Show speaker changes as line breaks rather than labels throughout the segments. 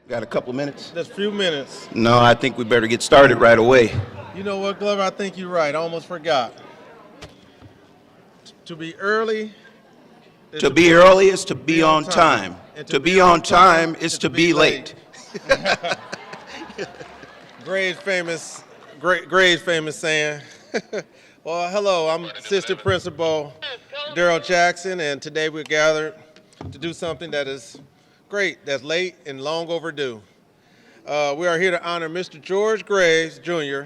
Got a couple of minutes?
Just a few minutes.
No, I think we better get started right away.
You know what, Glover? I think you're right. I almost forgot. To be early is
To be early is to be on time.
And
To be on time is to be late.
Graves famous saying. Well, hello, I'm Assistant Principal Daryl Jackson, and today we're gathered to do something that is great, that's late and long overdue. We are here to honor Mr. George Graves, Jr.,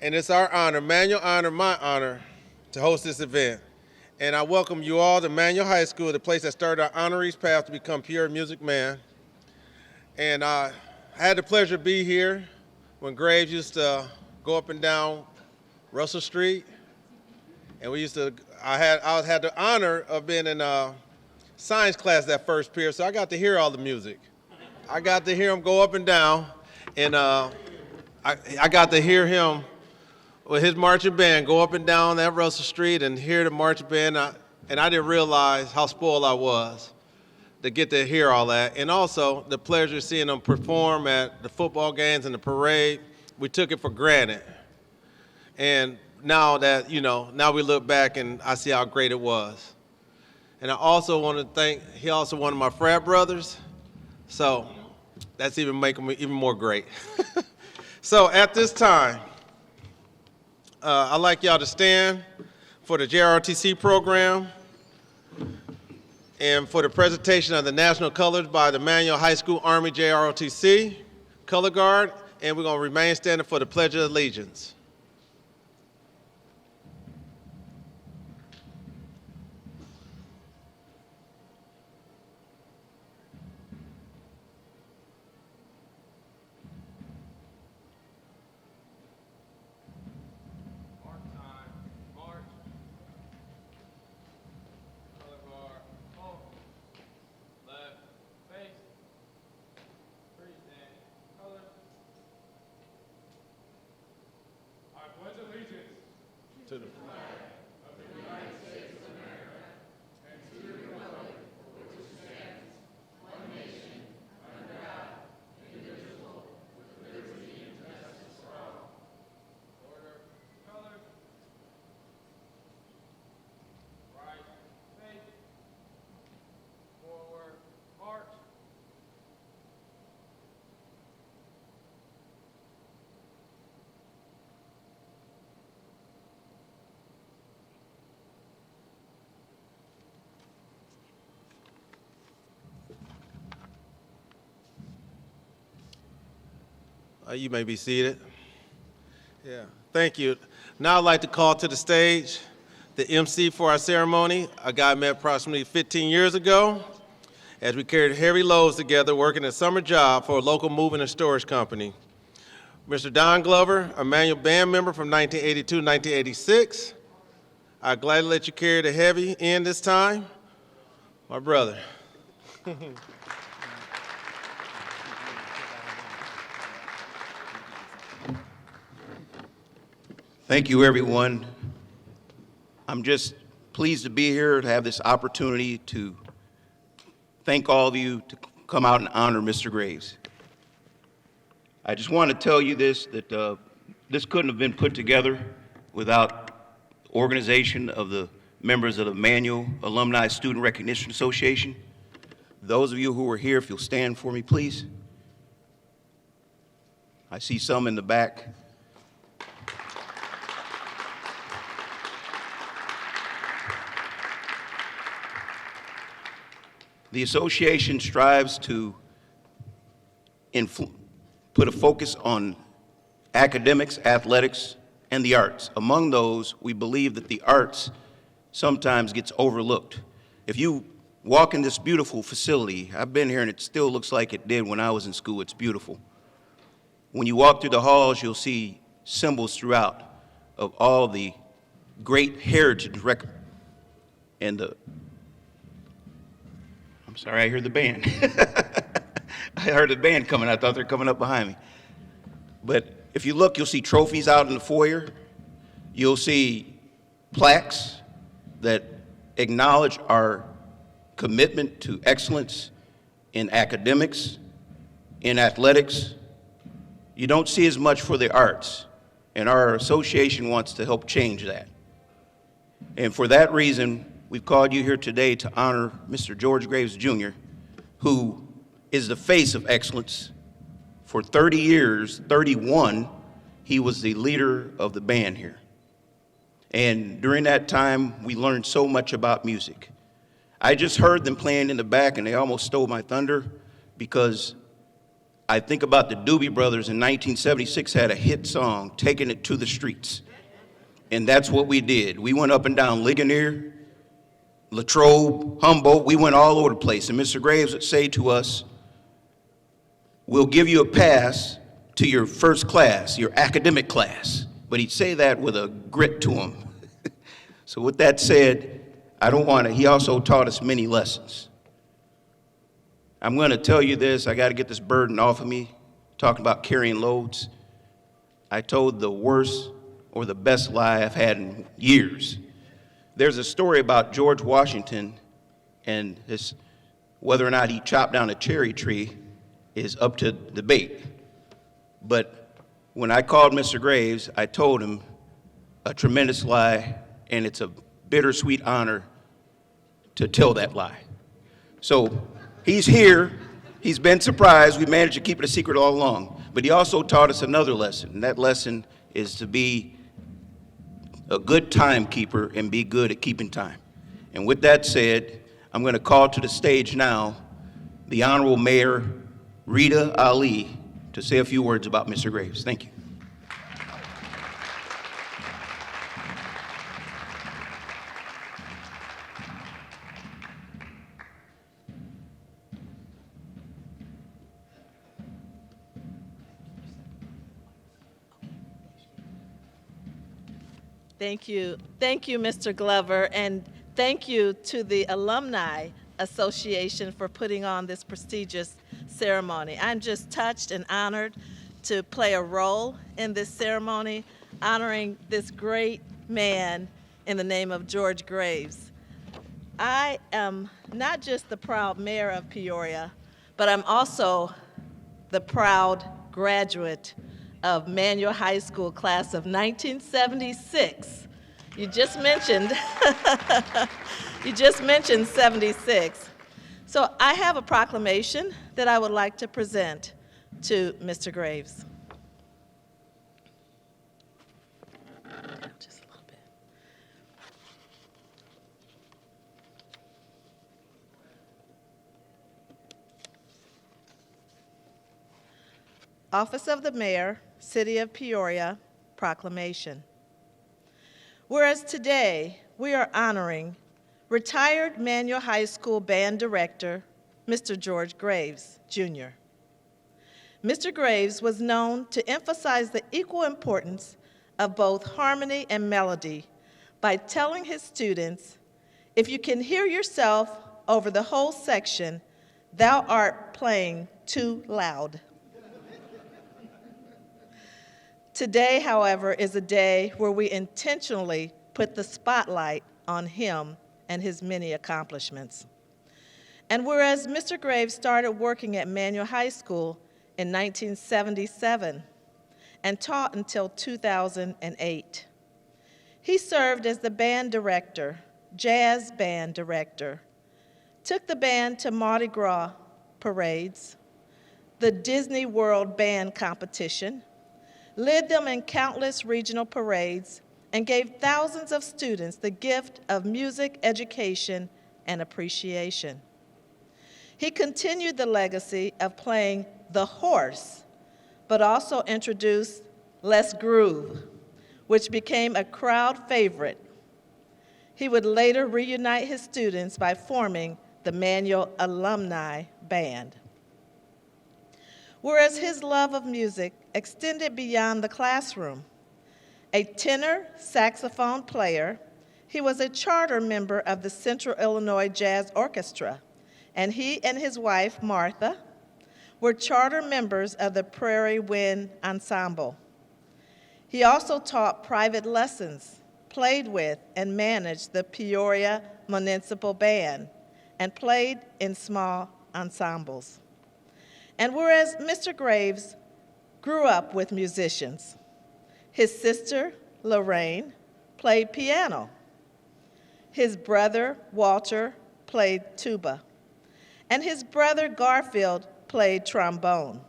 and it's our honor, Manual honor, my honor, to host this event. And I welcome you all to Manual High School, the place that started our honoree's path to become pure music man. And I had the pleasure to be here when Graves used to go up and down Russell Street, and I had the honor of being in science class that first period, so I got to hear all the music. I got to hear him go up and down, and I got to hear him with his marching band go up and down that Russell Street and hear the marching band, and I didn't realize how spoiled I was to get to hear all that, and also the pleasure of seeing them perform at the football games and the parade. We took it for granted. And now that, now we look back and I see how great it was. And I also want to thank, he also one of my frat brothers, so that's even making me even more great. So at this time, I'd like y'all to stand for the JROTC program and for the presentation of the national colors by the Manual High School Army JROTC Color Guard, and we're going to remain standing for the Pledge of Allegiance. To the flag of the United States of America and to the republic for which it stands, one nation, under God, indivisible, with liberty and justice for all. Order, colors, right, face, forward, march. You may be seated. Yeah, thank you. Now I'd like to call to the stage the MC for our ceremony, a guy I met approximately 15 years ago as we carried heavy loads together working a summer job for a local moving and storage company. Mr. Don Glover, a Manual band member from 1982 to 1986. I'd gladly let you carry the heavy in this time. My brother.
Thank you, everyone. I'm just pleased to be here to have this opportunity to thank all of you to come out and honor Mr. Graves. I just want to tell you this, that this couldn't have been put together without organization of the members of the Manual Alumni Student Recognition Association. Those of you who are here, if you'll stand for me, please. I see some in the back. The association strives to put a focus on academics, athletics, and the arts. Among those, we believe that the arts sometimes gets overlooked. If you walk in this beautiful facility, I've been here and it still looks like it did when I was in school. It's beautiful. When you walk through the halls, you'll see symbols throughout of all the great heritage and the I'm sorry, I heard the band. I heard the band coming. I thought they were coming up behind me. But if you look, you'll see trophies out in the foyer. You'll see plaques that acknowledge our commitment to excellence in academics, in athletics. You don't see as much for the arts, and our association wants to help change that. And for that reason, we've called you here today to honor Mr. George Graves, Jr., who is the face of excellence. For 30 years, 31, he was the leader of the band here. And during that time, we learned so much about music. I just heard them playing in the back, and they almost stole my thunder, because I think about the Doobie Brothers in 1976 had a hit song, Taking It to the Streets. And that's what we did. We went up and down Ligonier, Latrobe, Humboldt. We went all over the place. And Mr. Graves would say to us, we'll give you a pass to your first class, your academic class. But he'd say that with a grit to him. So with that said, he also taught us many lessons. I'm going to tell you this, I got to get this burden off of me, talking about carrying loads. I told the worst or the best lie I've had in years. There's a story about George Washington, and whether or not he chopped down a cherry tree is up to debate. But when I called Mr. Graves, I told him a tremendous lie, and it's a bittersweet honor to tell that lie. So he's here. He's been surprised. We managed to keep it a secret all along. But he also taught us another lesson, and that lesson is to be a good timekeeper and be good at keeping time. And with that said, I'm going to call to the stage now the Honorable Mayor Rita Ali to say a few words about Mr. Graves. Thank you.
Thank you, Mr. Glover, and thank you to the Alumni Association for putting on this prestigious ceremony. I'm just touched and honored to play a role in this ceremony, honoring this great man in the name of George Graves. I am not just the proud mayor of Peoria, but I'm also the proud graduate of Manual High School class of 1976. You just mentioned, you just mentioned 76. So I have a proclamation that I would like to present to Mr. Graves. Just a little bit. Office of the Mayor, City of Peoria, Proclamation. Whereas today we are honoring retired Manual High School Band Director, Mr. George Graves, Jr. Mr. Graves was known to emphasize the equal importance of both harmony and melody by telling his students, if you can hear yourself over the whole section, thou art playing too loud. Today, however, is a day where we intentionally put the spotlight on him and his many accomplishments. And whereas Mr. Graves started working at Manual High School in 1977 and taught until 2008, he served as the band director, jazz band director, took the band to Mardi Gras parades, the Disney World Band Competition, led them in countless regional parades, and gave thousands of students the gift of music education and appreciation. He continued the legacy of playing the horse, but also introduced Let's Groove, which became a crowd favorite. He would later reunite his students by forming the Manual Alumni Band. Whereas his love of music extended beyond the classroom. A tenor saxophone player, he was a charter member of the Central Illinois Jazz Orchestra, and he and his wife, Martha, were charter members of the Prairie Wind Ensemble. He also taught private lessons, played with and managed the Peoria Municipal Band, and played in small ensembles. And whereas Mr. Graves grew up with musicians, his sister, Lorraine, played piano. His brother, Walter, played tuba. And his brother, Garfield, played trombone.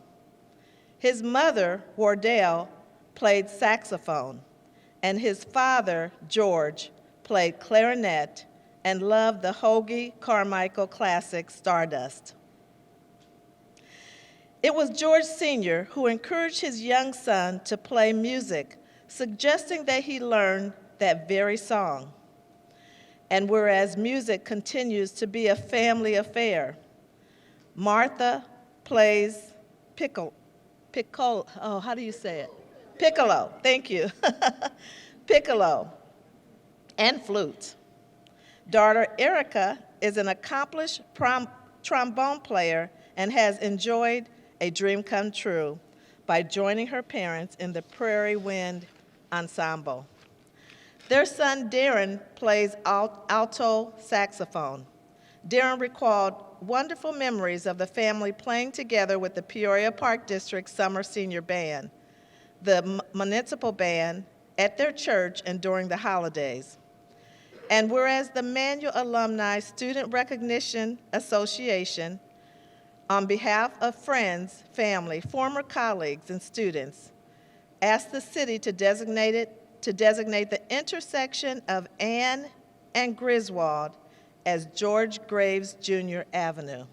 His mother, Wardell, played saxophone. And his father, George, played clarinet and loved the Hoagie Carmichael classic Stardust. It was George Sr. who encouraged his young son to play music, suggesting that he learn that very song. And whereas music continues to be a family affair, Martha plays piccolo, how do you say it? Piccolo, thank you. Piccolo and flute. Daughter Erica is an accomplished trombone player and has enjoyed a dream come true by joining her parents in the Prairie Wind Ensemble. Their son Darren plays alto saxophone. Darren recalled wonderful memories of the family playing together with the Peoria Park District Summer Senior Band, the municipal band, at their church and during the holidays. And whereas the Manual Alumni Student Recognition Association, on behalf of friends, family, former colleagues, and students, asked the city to designate the intersection of Ann and Griswold as George Graves Jr. Avenue.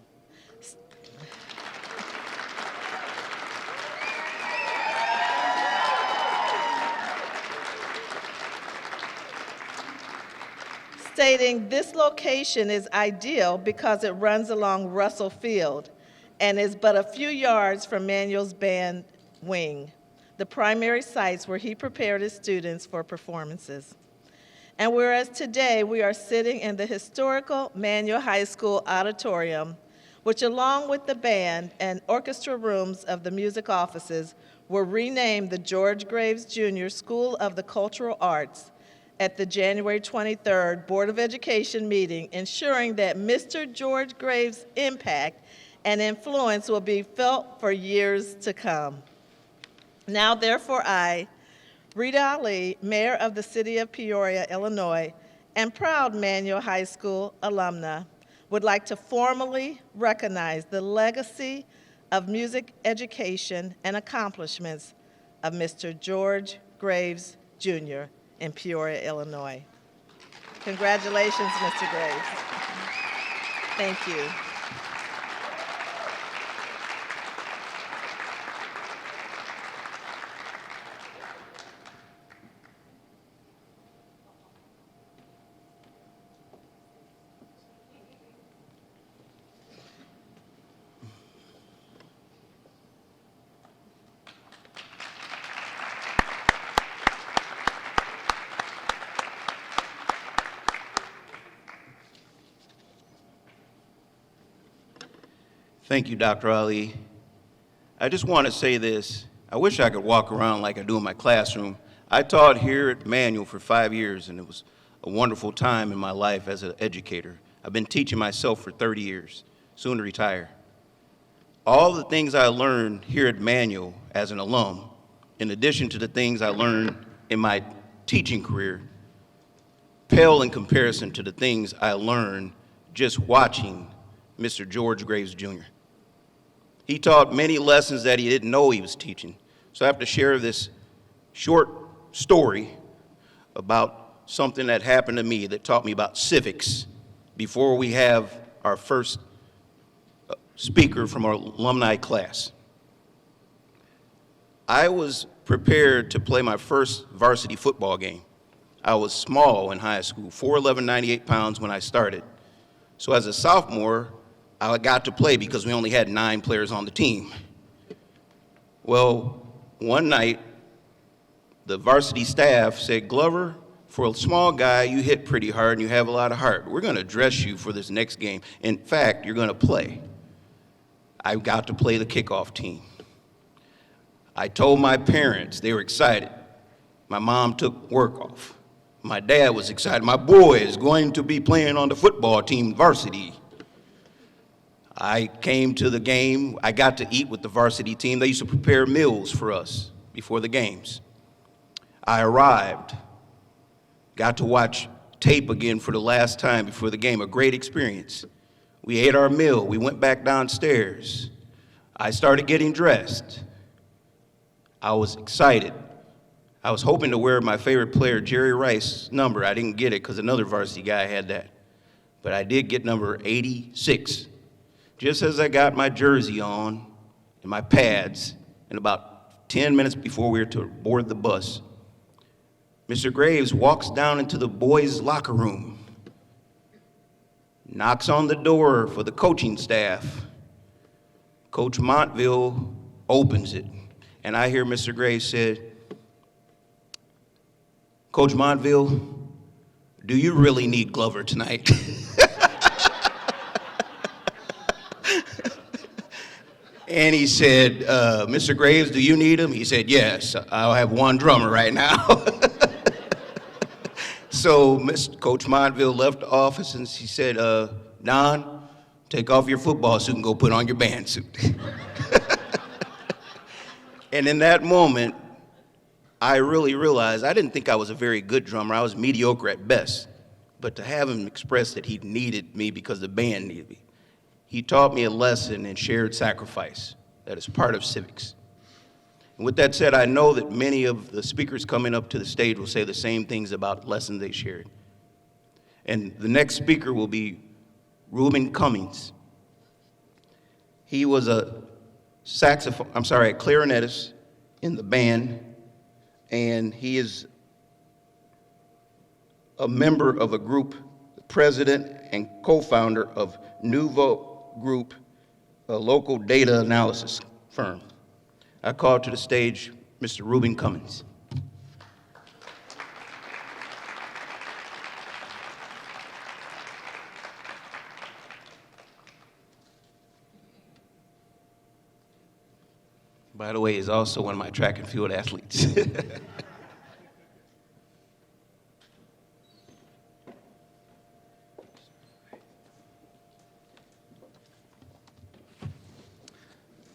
Stating this location is ideal because it runs along Russell Field and is but a few yards from Manuel's band wing, the primary sites where he prepared his students for performances. And whereas today we are sitting in the historical Manual High School auditorium, which along with the band and orchestra rooms of the music offices were renamed the George Graves Jr. School of the Cultural Arts at the January 23rd Board of Education meeting, ensuring that Mr. George Graves' impact and influence will be felt for years to come. Now, therefore, I, Rita Ali, Mayor of the City of Peoria, Illinois, and proud Manual High School alumna, would like to formally recognize the legacy of music education and accomplishments of Mr. George Graves, Jr. in Peoria, Illinois. Congratulations, Mr. Graves. Thank you.
Thank you, Dr. Ali. I just want to say this. I wish I could walk around like I do in my classroom. I taught here at Manual for 5 years, and it was a wonderful time in my life as an educator. I've been teaching myself for 30 years, soon to retire. All the things I learned here at Manual as an alum, in addition to the things I learned in my teaching career, pale in comparison to the things I learned just watching Mr. George Graves Jr. He taught many lessons that he didn't know he was teaching. So I have to share this short story about something that happened to me that taught me about civics before we have our first speaker from our alumni class. I was prepared to play my first varsity football game. I was small in high school, 4'11", 98 pounds when I started. So as a sophomore, I got to play because we only had 9 players on the team. Well, one night, the varsity staff said, "Glover, for a small guy, you hit pretty hard and you have a lot of heart. We're going to dress you for this next game. In fact, you're going to play." I got to play the kickoff team. I told my parents, they were excited. My mom took work off. My dad was excited. My boy is going to be playing on the football team, varsity. I came to the game. I got to eat with the varsity team. They used to prepare meals for us before the games. I arrived, got to watch tape again for the last time before the game, a great experience. We ate our meal. We went back downstairs. I started getting dressed. I was excited. I was hoping to wear my favorite player, Jerry Rice's number. I didn't get it because another varsity guy had that. But I did get number 86. Just as I got my jersey on and my pads, and about 10 minutes before we were to board the bus, Mr. Graves walks down into the boys' locker room, knocks on the door for the coaching staff. Coach Montville opens it, and I hear Mr. Graves said, "Coach Montville, do you really need Glover tonight?" And he said, "Mr. Graves, do you need him?" He said, "Yes, I'll have one drummer right now." So Coach Montville left the office and she said, "Don, take off your football suit and go put on your band suit." And in that moment, I really realized I didn't think I was a very good drummer. I was mediocre at best. But to have him express that he needed me because the band needed me, he taught me a lesson in shared sacrifice that is part of civics. And with that said, I know that many of the speakers coming up to the stage will say the same things about lessons they shared. And the next speaker will be Reuben Cummings. He was a clarinetist in the band, and he is a member of a group, the president and co-founder of Nouveau Group, a local data analysis firm. I call to the stage Mr. Reuben Cummings. By the way, he's also one of my track and field athletes.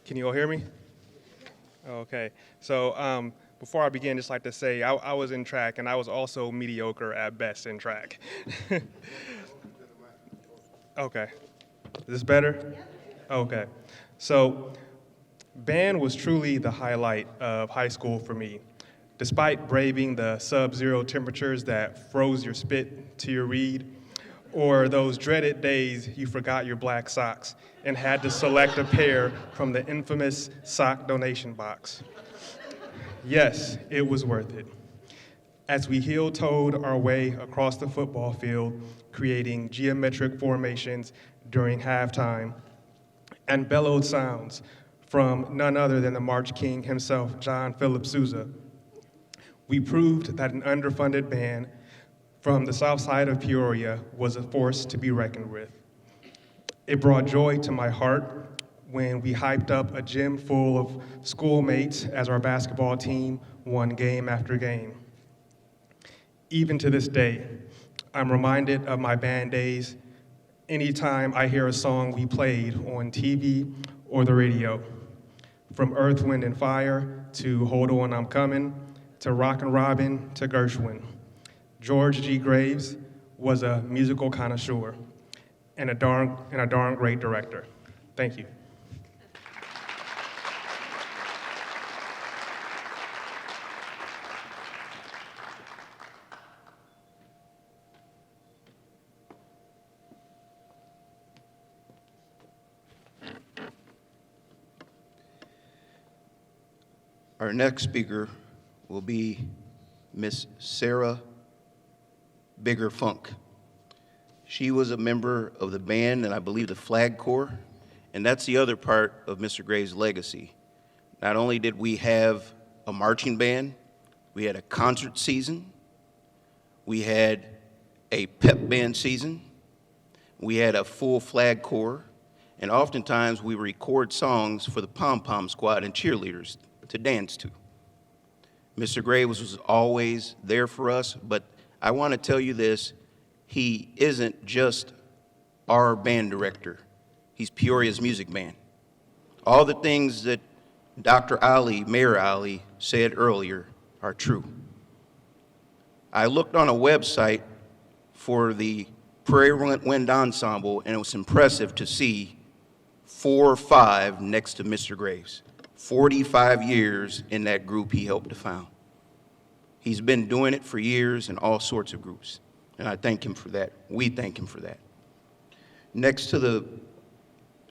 Can you all hear me? Okay. So before I begin, just like to say I was in track, and I was also mediocre at best in track. Okay. Is this better? Okay. So band was truly the highlight of high school for me. Despite braving the sub-zero temperatures that froze your spit to your reed, or those dreaded days you forgot your black socks and had to select a pair from the infamous sock donation box. Yes, it was worth it. As we heel-toed our way across the football field, creating geometric formations during halftime, and bellowed sounds from none other than the March King himself, John Philip Sousa, we proved that an underfunded band from the south side of Peoria was a force to be reckoned with. It brought joy to my heart when we hyped up a gym full of schoolmates as our basketball team won game after game. Even to this day, I'm reminded of my band days anytime I hear a song we played on TV or the radio. From Earth, Wind, and Fire to Hold On, I'm Coming, to Rockin' Robin to Gershwin. George G. Graves was a musical connoisseur and a darn great director. Thank you.
Our next speaker will be Miss Sarah Bigger Funk. She was a member of the band and I believe the Flag Corps, and that's the other part of Mr. Graves' legacy. Not only did we have a marching band, we had a concert season, we had a pep band season, we had a full Flag Corps, and oftentimes we record songs for the pom-pom squad and cheerleaders to dance to. Mr. Graves was always there for us, but I want to tell you this, he isn't just our band director. He's Peoria's music band. All the things that Dr. Ali, Mayor Ali, said earlier are true. I looked on a website for the Prairie Wind Ensemble, and it was impressive to see 4 or 5 next to Mr. Graves. 45 years in that group he helped to found. He's been doing it for years in all sorts of groups, and I thank him for that. We thank him for that. Next to the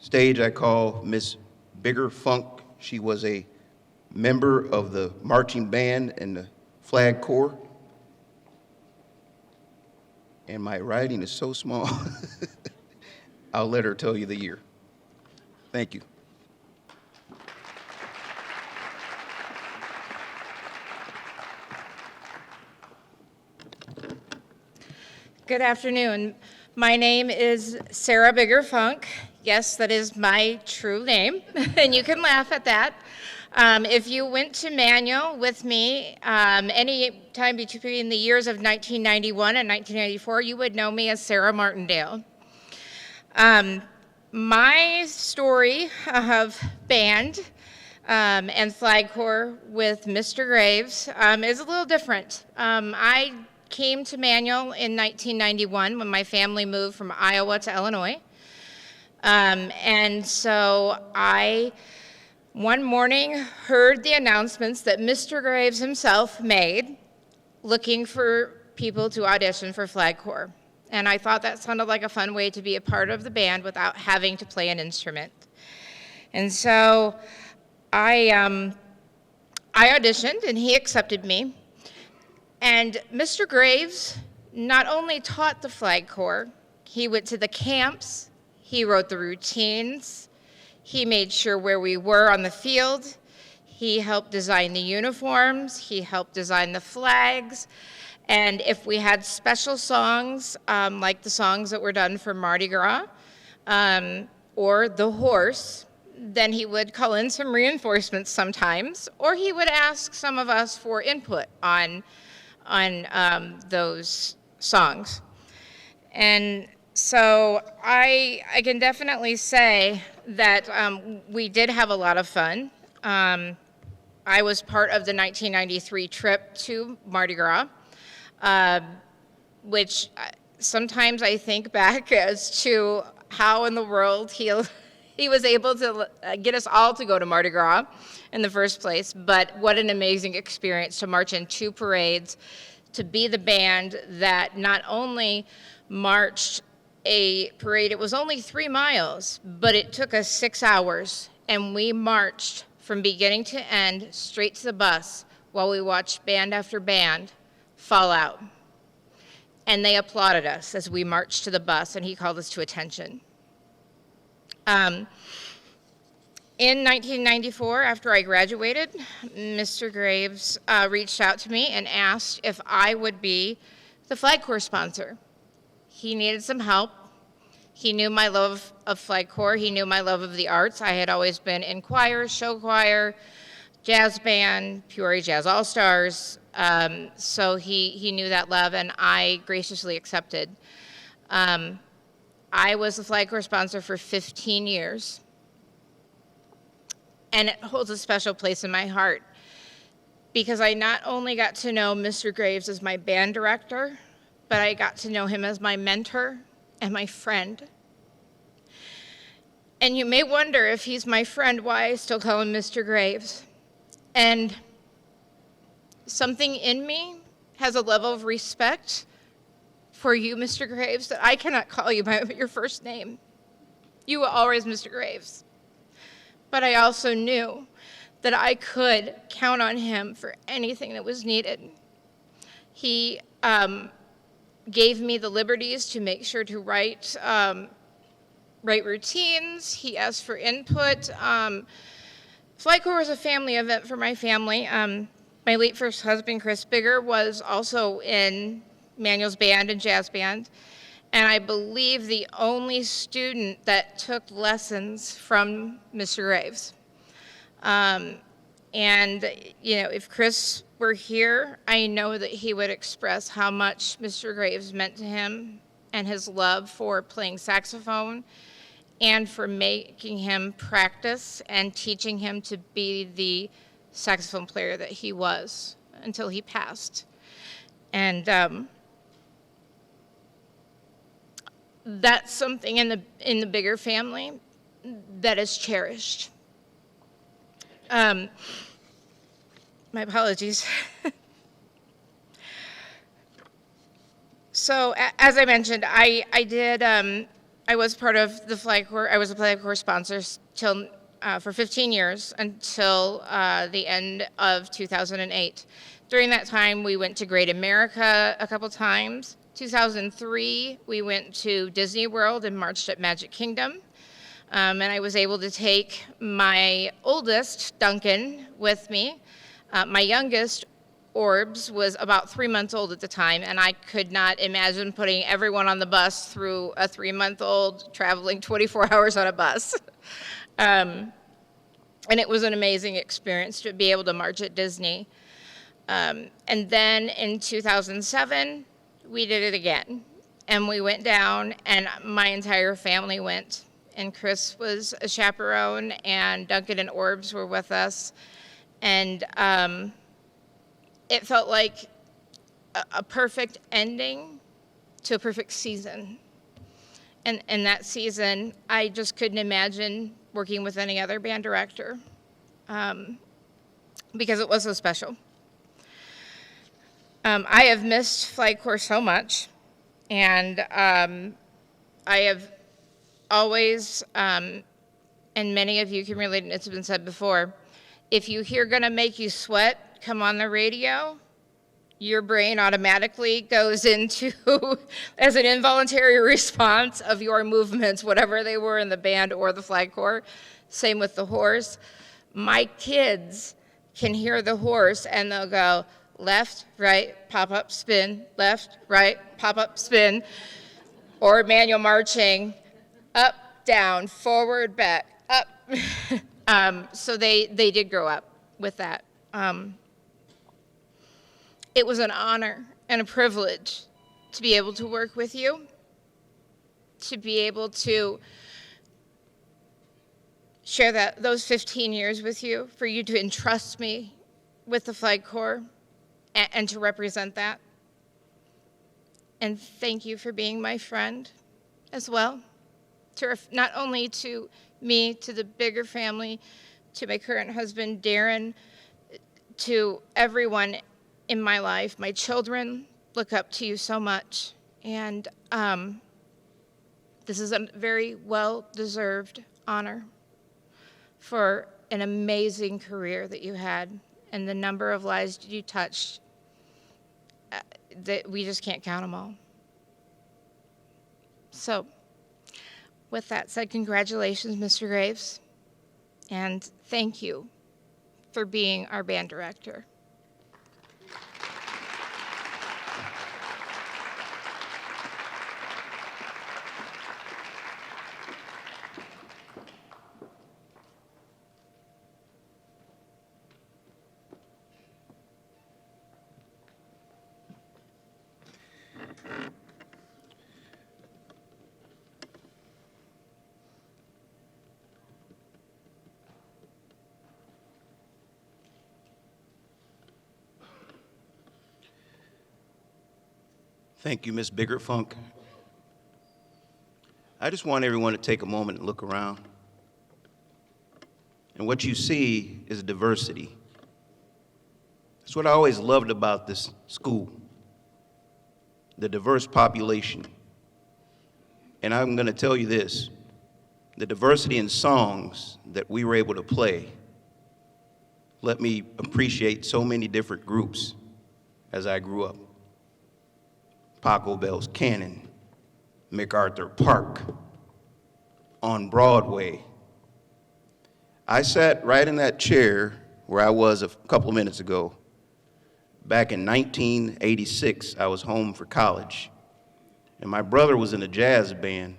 stage, I call Miss Bigger Funk. She was a member of the marching band and the flag corps. And my writing is so small, I'll let her tell you the year. Thank you.
Good afternoon. My name is Sarah Bigger Funk. Yes, that is my true name, and you can laugh at that. If you went to Manual with me any time between the years of 1991 and 1994, you would know me as Sarah Martindale. My story of band and flag corps with Mr. Graves is a little different. I came to Manual in 1991 when my family moved from Iowa to Illinois. And so I, one morning, heard the announcements that Mr. Graves himself made looking for people to audition for flag corps. And I thought that sounded like a fun way to be a part of the band without having to play an instrument. And so I auditioned, and he accepted me. And Mr. Graves not only taught the flag corps, he went to the camps, he wrote the routines, he made sure where we were on the field, he helped design the uniforms, he helped design the flags, and if we had special songs, like the songs that were done for Mardi Gras, or the horse, then he would call in some reinforcements sometimes, or he would ask some of us for input on those songs. And so I can definitely say that we did have a lot of fun. I was part of the 1993 trip to Mardi Gras, which sometimes I think back as to how in the world he was able to get us all to go to Mardi Gras in the first place, but what an amazing experience to march in 2 parades, to be the band that not only marched a parade, it was only 3 miles, but it took us 6 hours, and we marched from beginning to end straight to the bus while we watched band after band fall out. And they applauded us as we marched to the bus, and he called us to attention. In 1994, after I graduated, Mr. Graves reached out to me and asked if I would be the flag corps sponsor. He needed some help. He knew my love of flag corps. He knew my love of the arts. I had always been in choir, show choir, jazz band, Peoria Jazz All-Stars. So he knew that love, and I graciously accepted. I was the flag corps sponsor for 15 years. And it holds a special place in my heart because I not only got to know Mr. Graves as my band director, but I got to know him as my mentor and my friend. And you may wonder if he's my friend, why I still call him Mr. Graves. And something in me has a level of respect for you, Mr. Graves, that I cannot call you by your first name. You were always Mr. Graves. But I also knew that I could count on him for anything that was needed. He gave me the liberties to make sure to write routines. He asked for input. Flag corps was a family event for my family. My late first husband, Chris Bigger, was also in Manuel's band and jazz band. And I believe the only student that took lessons from Mr. Graves. And, you know, if Chris were here, I know that he would express how much Mr. Graves meant to him and his love for playing saxophone and for making him practice and teaching him to be the saxophone player that he was until he passed. And that's something in the bigger family that is cherished. My apologies. So as I mentioned, I was part of the Flag Corps. I was a Flag Corps sponsor for 15 years until the end of 2008. During that time, we went to Great America a couple times. 2003, we went to Disney World and marched at Magic Kingdom. And I was able to take my oldest, Duncan, with me. My youngest, Orbs, was about 3 months old at the time, and I could not imagine putting everyone on the bus through a 3-month-old traveling 24 hours on a bus. And it was an amazing experience to be able to march at Disney. And then in 2007, we did it again. And we went down, and my entire family went. And Chris was a chaperone, and Duncan and Orbs were with us. And it felt like a perfect ending to a perfect season. And that season, I just couldn't imagine working with any other band director because it was so special. I have missed Flag Corps so much, and I have always, and many of you can relate, and it's been said before, if you hear "Gonna Make You Sweat" come on the radio, your brain automatically goes into, as an involuntary response of your movements, whatever they were in the band or the Flag Corps. Same with the horse. My kids can hear the horse and they'll go left, right, pop up, spin, left, right, pop up, spin, or manual marching, up, down, forward, back, up. So they did grow up with that. It was an honor and a privilege to be able to work with you, to be able to share those 15 years with you, for you to entrust me with the Flag Corps and to represent that. And thank you for being my friend as well, not only to me, to the bigger family, to my current husband, Darren, to everyone in my life. My children look up to you so much. And this is a very well-deserved honor for an amazing career that you had and the number of lives you touched. That we just can't count them all. So, with that said, congratulations, Mr. Graves, and thank you for being our band director.
Thank you, Ms. Biggerfunk. I just want everyone to take a moment and look around. And what you see is diversity. That's what I always loved about this school, the diverse population. And I'm going to tell you this, the diversity in songs that we were able to play let me appreciate so many different groups as I grew up. Paco Bell's Cannon, MacArthur Park, on Broadway. I sat right in that chair where I was a couple of minutes ago. Back in 1986, I was home for college, and my brother was in a jazz band.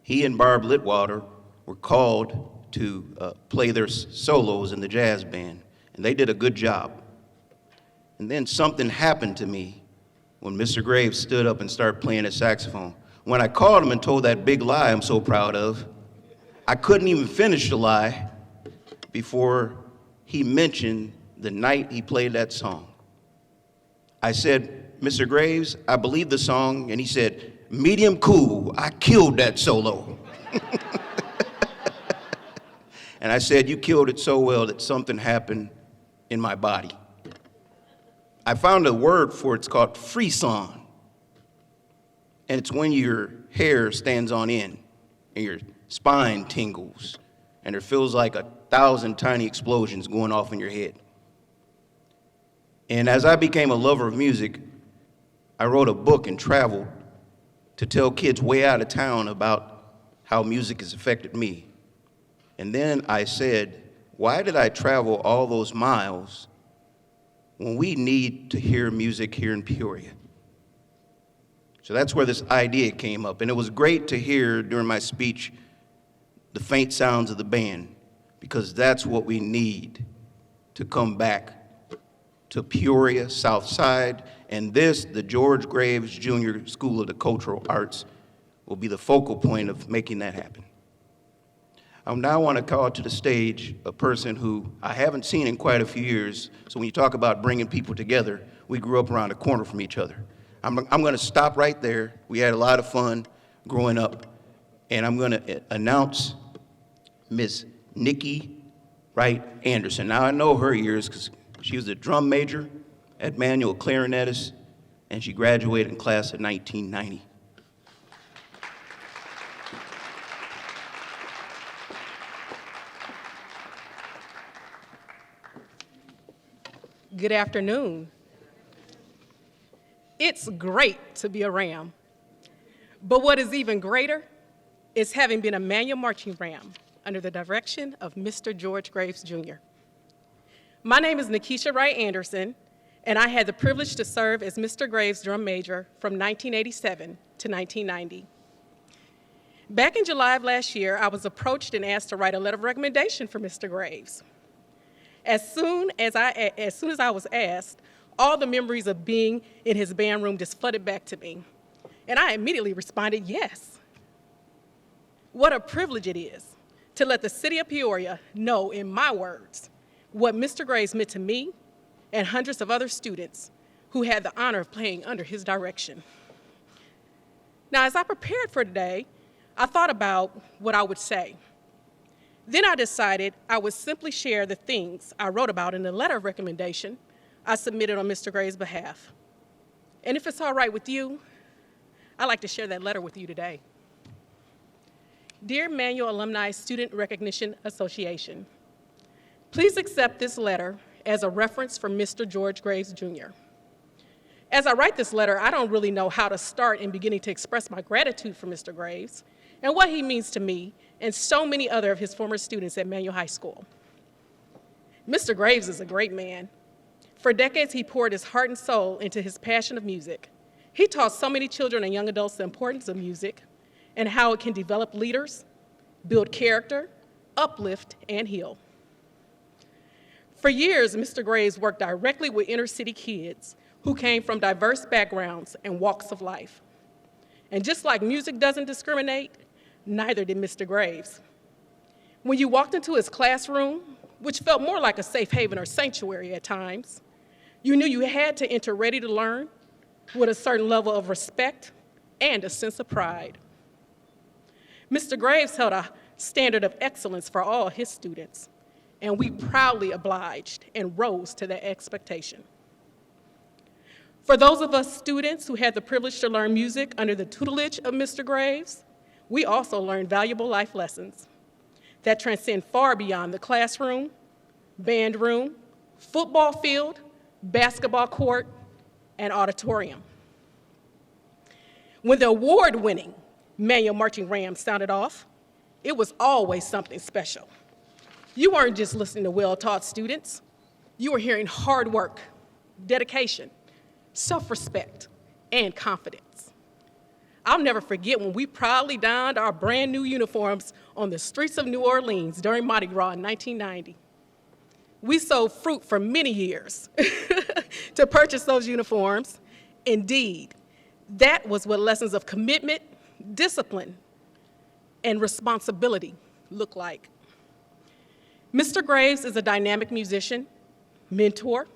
He and Barb Litwater were called to play their solos in the jazz band, and they did a good job. And then something happened to me when Mr. Graves stood up and started playing his saxophone. When I called him and told that big lie I'm so proud of, I couldn't even finish the lie before he mentioned the night he played that song. I said, Mr. Graves, I believe the song, and he said, medium cool, I killed that solo. And I said, you killed it so well that something happened in my body. I found a word for it, it's called frisson. And it's when your hair stands on end and your spine tingles and it feels like 1,000 tiny explosions going off in your head. And as I became a lover of music, I wrote a book and traveled to tell kids way out of town about how music has affected me. And then I said, why did I travel all those miles when we need to hear music here in Peoria? So that's where this idea came up. And it was great to hear during my speech the faint sounds of the band, because that's what we need to come back to Peoria, South Side. And this, the George Graves Jr. School of the Cultural Arts, will be the focal point of making that happen. I now want to call to the stage a person who I haven't seen in quite a few years. So when you talk about bringing people together, we grew up around the corner from each other. I'm going to stop right there. We had a lot of fun growing up. And I'm going to announce Miss Nikki Wright Anderson. Now, I know her years because she was a drum major at Manual clarinetist, and she graduated in class of 1990.
Good afternoon. It's great to be a Ram, but what is even greater is having been a Manual marching Ram under the direction of Mr. George Graves Jr. My name is Nikisha Wright Anderson, and I had the privilege to serve as Mr. Graves' drum major from 1987 to 1990. Back in July of last year, I was approached and asked to write a letter of recommendation for Mr. Graves. As soon as I was asked, all the memories of being in his band room just flooded back to me, and I immediately responded yes. What a privilege it is to let the city of Peoria know, in my words, what Mr. Graves meant to me and hundreds of other students who had the honor of playing under his direction. Now, as I prepared for today, I thought about what I would say. Then I decided I would simply share the things I wrote about in the letter of recommendation I submitted on Mr. Graves' behalf. And if it's all right with you, I'd like to share that letter with you today. Dear Manual Alumni Student Recognition Association, please accept this letter as a reference from Mr. George Graves Jr. As I write this letter, I don't really know how to start in beginning to express my gratitude for Mr. Graves and what he means to me and so many other of his former students at Manual High School. Mr. Graves is a great man. For decades, he poured his heart and soul into his passion of music. He taught so many children and young adults the importance of music and how it can develop leaders, build character, uplift, and heal. For years, Mr. Graves worked directly with inner city kids who came from diverse backgrounds and walks of life. And just like music doesn't discriminate, neither did Mr. Graves. When you walked into his classroom, which felt more like a safe haven or sanctuary at times, you knew you had to enter ready to learn with a certain level of respect and a sense of pride. Mr. Graves held a standard of excellence for all his students, and we proudly obliged and rose to that expectation. For those of us students who had the privilege to learn music under the tutelage of Mr. Graves, we also learned valuable life lessons that transcend far beyond the classroom, band room, football field, basketball court, and auditorium. When the award-winning Manual Marching Rams sounded off, it was always something special. You weren't just listening to well-taught students. You were hearing hard work, dedication, self-respect, and confidence. I'll never forget when we proudly donned our brand new uniforms on the streets of New Orleans during Mardi Gras in 1990. We sold fruit for many years to purchase those uniforms. Indeed, that was what lessons of commitment, discipline, and responsibility look like? Mr. Graves is a dynamic musician, mentor,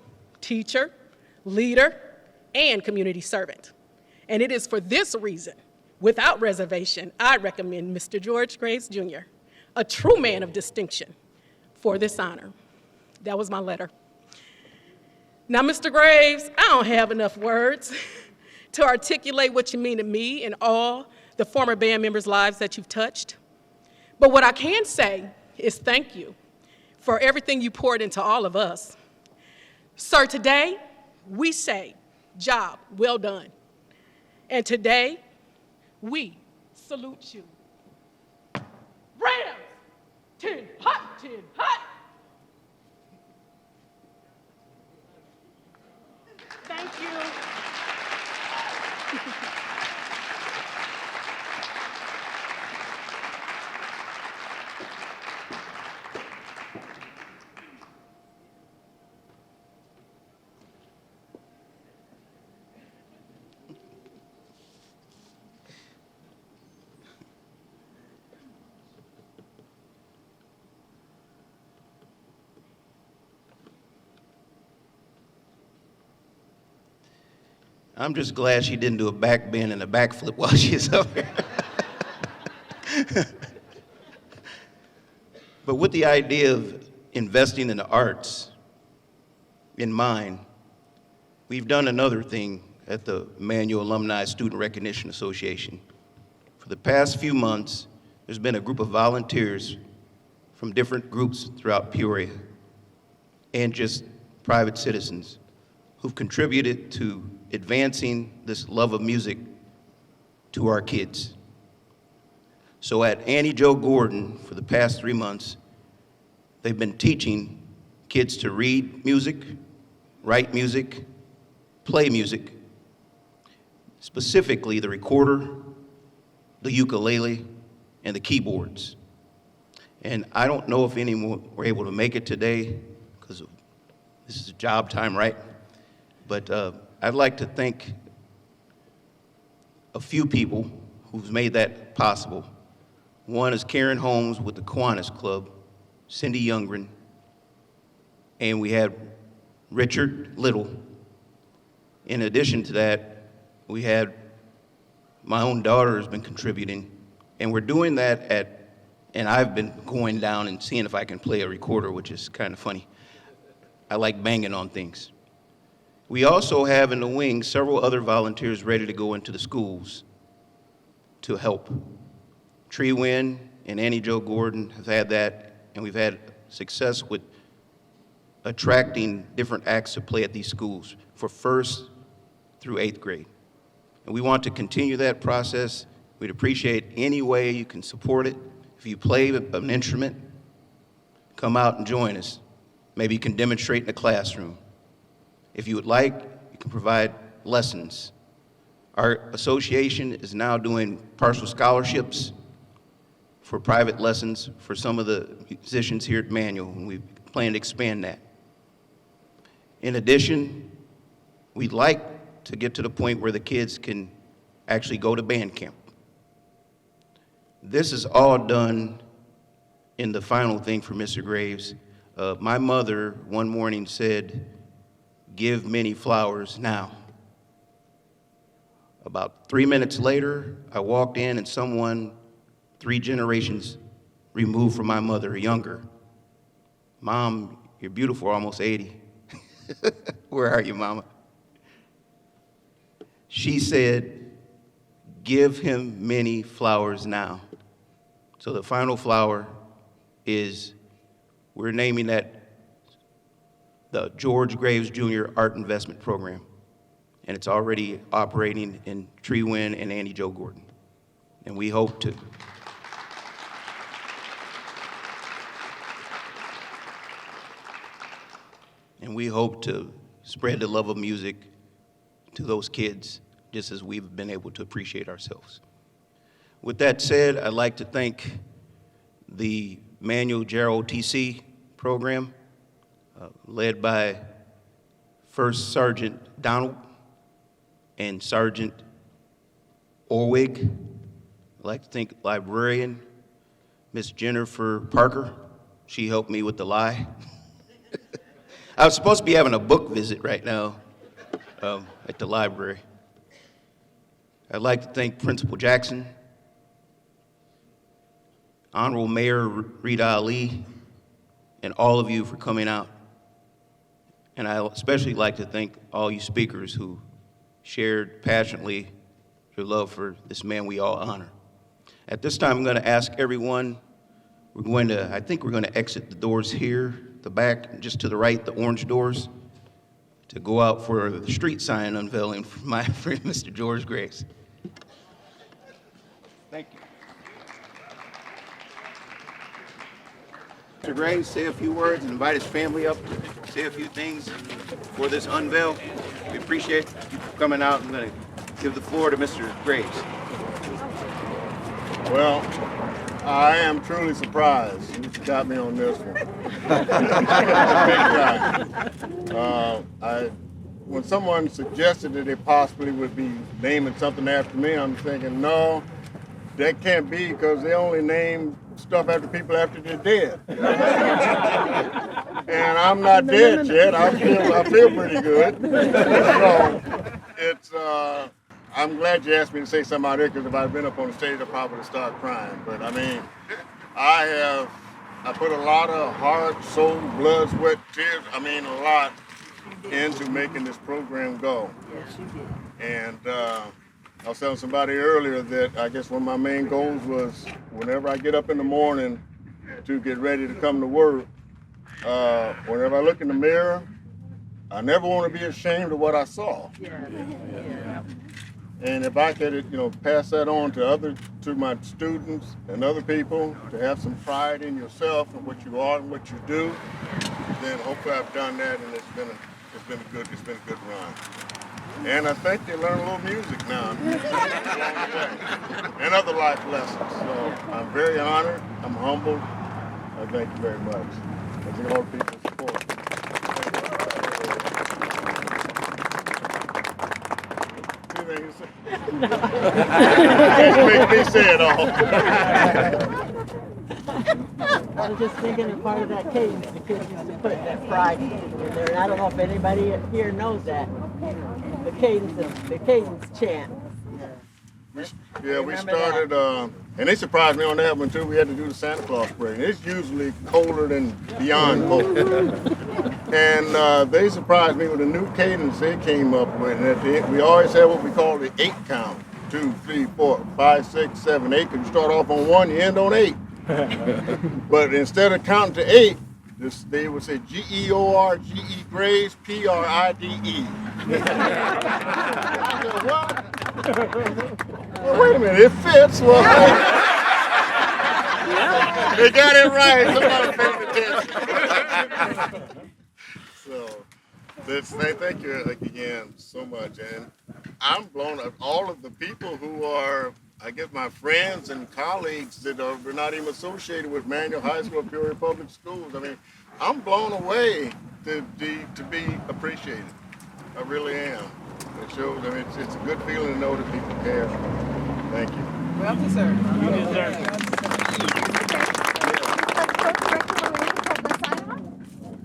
teacher, leader, and community servant. And it is for this reason, without reservation, I recommend Mr. George Graves Jr., a true man of distinction, for this honor. That was my letter. Now, Mr. Graves, I don't have enough words to articulate what you mean to me and all the former band members' lives that you've touched. But what I can say is thank you for everything you poured into all of us. Sir, today we say, job well done. And today we salute you. Rams, 10 hot, 10 hot. Thank you.
I'm just glad she didn't do a back bend and a backflip while she's up here. But with the idea of investing in the arts in mind, we've done another thing at the Manual Alumni Student Recognition Association. For the past few months, there's been a group of volunteers from different groups throughout Peoria and just private citizens who've contributed to advancing this love of music to our kids. So at Annie Jo Gordon, for the past 3 months, they've been teaching kids to read music, write music, play music, specifically the recorder, the ukulele, and the keyboards. And I don't know if anyone were able to make it today, because this is job time, right? But I'd like to thank a few people who've made that possible. One is Karen Holmes with the Kiwanis Club, Cindy Youngren, and we had Richard Little. In addition to that, we had my own daughter has been contributing, and we're doing that and I've been going down and seeing if I can play a recorder, which is kind of funny. I like banging on things. We also have in the wings several other volunteers ready to go into the schools to help. Tree Wynn and Annie Jo Gordon have had that, and we've had success with attracting different acts to play at these schools for 1st through 8th grade. And we want to continue that process. We'd appreciate any way you can support it. If you play an instrument, come out and join us. Maybe you can demonstrate in the classroom. If you would like, you can provide lessons. Our association is now doing partial scholarships for private lessons for some of the musicians here at Manual, and we plan to expand that. In addition, we'd like to get to the point where the kids can actually go to band camp. This is all done in the final thing for Mr. Graves. My mother one morning said, "Give many flowers now." About 3 minutes later, I walked in and someone 3 generations removed from my mother, younger. "Mom, you're beautiful, almost 80. Where are you, Mama?" She said, "Give him many flowers now." So the final flower is, we're naming that the George Graves Jr. Art Investment Program. And it's already operating in Tree Wynn and Annie Jo Gordon. And we hope to spread the love of music to those kids, just as we've been able to appreciate ourselves. With that said, I'd like to thank the Manual JROTC program, led by First Sergeant Donald and Sergeant Orwig, I'd like to thank librarian, Miss Jennifer Parker. She helped me with the lie. I was supposed to be having a book visit right now at the library. I'd like to thank Principal Jackson, Honorable Mayor Rita Ali, and all of you for coming out. And I especially like to thank all you speakers who shared passionately your love for this man we all honor. At this time, I'm going to ask everyone, I think we're going to exit the doors here, the back, just to the right, the orange doors, to go out for the street sign unveiling for my friend, Mr. George Graves. Thank you. Mr. Graves, say a few words and invite his family up to say a few things for this unveil. We appreciate you coming out. I'm going to give the floor to Mr. Graves.
Well, I am truly surprised. You got me on this one. Big time. When someone suggested that they possibly would be naming something after me, I'm thinking, no, that can't be because they only name stuff after people after they're dead. And I'm not dead yet. I feel pretty good. So it's. I'm glad you asked me to say something out there because if I'd been up on the stage, I probably would have started crying. But I mean, I put a lot of heart, soul, blood, sweat, tears, a lot into making this program go. Yes, you did. And I was telling somebody earlier that I guess one of my main goals was whenever I get up in the morning to get ready to come to work, whenever I look in the mirror, I never want to be ashamed of what I saw. Yeah. And if I could, pass that on to my students and other people to have some pride in yourself and what you are and what you do, then hopefully I've done that, and it's been a good run. And I think they learn a little music now and other life lessons. So I'm very honored. I'm humbled. I thank you very much. I think all the people's support. Anything you say? No. Make me say it all.
I was just thinking of part of that cadence the kids used to put that pride in there. And I don't know if anybody here knows that. The cadence chant.
We started, and they surprised me on that one too. We had to do the Santa Claus parade. It's usually colder than beyond cold. And they surprised me with a new cadence they came up with. And at the end, we always have what we call the 8 count. 2, 3, 4, 5, 6, 7, 8. Because you start off on 1, you end on 8. But instead of counting to 8, they would say George Graves, Pride. What? Well, wait a minute, it fits. Well, they got it right. Somebody paid attention. So, thank you again so much. And I'm blown up. All of the people who are, I guess, my friends and colleagues that are not even associated with Manual High School or Peoria Public Schools. I mean, I'm blown away to be appreciated. I really am. It shows. I mean, it's a good feeling to know that people care. Thank you.
Well deserved.
You deserve it.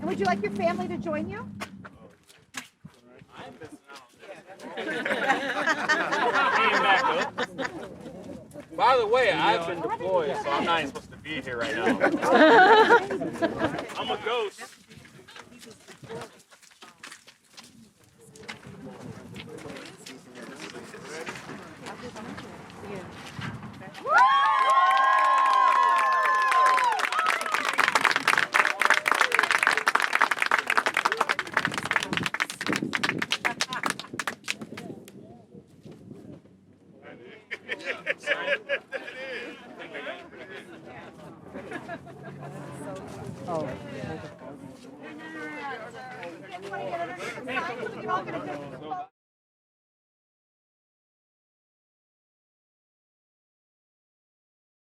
And would you like your family to join you?
By the way, I've been deployed, so I'm not even supposed to be here right now. I'm a ghost.
Oh. You can all get a good